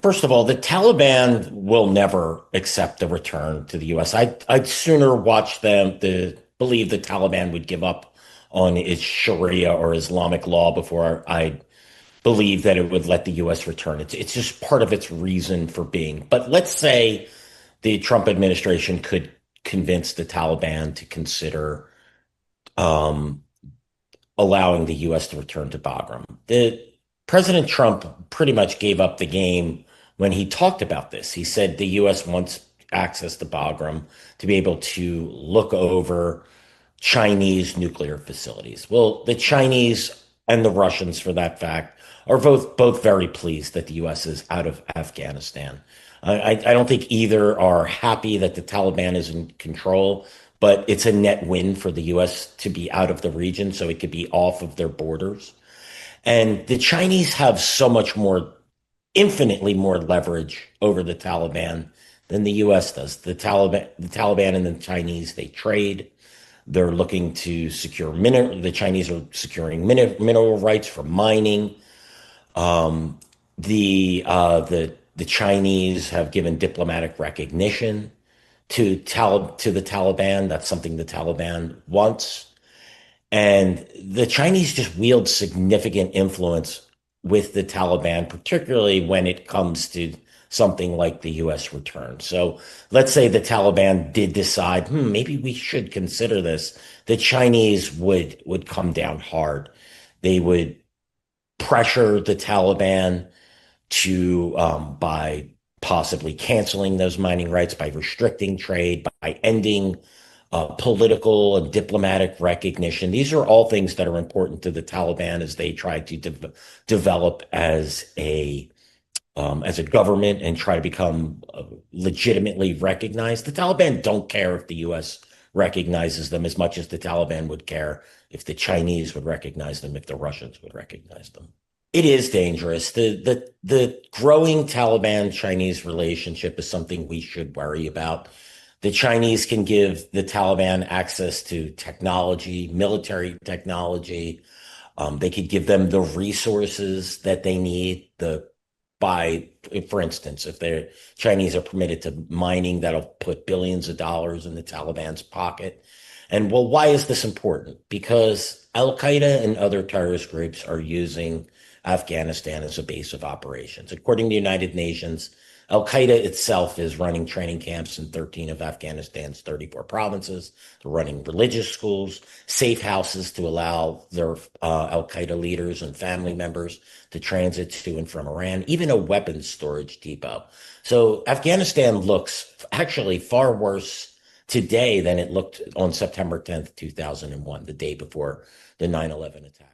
First of all, the Taliban will never accept the return to the U.S. I'd sooner watch them to believe the Taliban would give up on its Sharia or Islamic law before I believe that it would let the U.S. return. It's just part of its reason for being. But let's say the Trump administration could convince the Taliban to consider um, allowing the U.S. to return to Bagram. The President Trump pretty much gave up the game when he talked about this. He said the U.S. wants access to Bagram to be able to look over Chinese nuclear facilities. Well, the Chinese and the Russians, for that fact, are both very pleased that the U.S. is out of Afghanistan. I don't think either are happy that the Taliban is in control, but it's a net win for the U.S. to be out of the region so it could be off of their borders. And the Chinese have so much more, infinitely more leverage over the Taliban than the U.S. does. The Taliban and the Chinese, they trade. They're looking to secure mineral. The Chinese are securing mineral rights for mining. Um, the Chinese have given diplomatic recognition to the Taliban. That's something the Taliban wants. And the Chinese just wield significant influence with the Taliban, particularly when it comes to something like the US return. So let's say the Taliban did decide, maybe we should consider this. The Chinese would come down hard. They would pressure the Taliban to by possibly canceling those mining rights, by restricting trade, by ending political and diplomatic recognition. These are all things that are important to the Taliban as they try to develop as a government and try to become legitimately recognized. The Taliban don't care if the U.S. recognizes them as much as the Taliban would care if the Chinese would recognize them, if the Russians would recognize them. It is dangerous. The growing Taliban Chinese relationship is something we should worry about. The Chinese can give the Taliban access to technology, military technology. They could give them the resources that they need. For instance, if the Chinese are permitted to mining, that'll put billions of dollars in the Taliban's pocket. And well, why is this important? Because Al Qaeda and other terrorist groups are using Afghanistan as a base of operations. According to the United Nations, Al Qaeda itself is running training camps in 13 of Afghanistan's 34 provinces. They're running religious schools, safe houses to allow their Al Qaeda leaders and family members to transit to and from Iran, even a weapons storage depot. So Afghanistan looks actually far worse today than it looked on September 10th, 2001, the day before the 9/11 attack.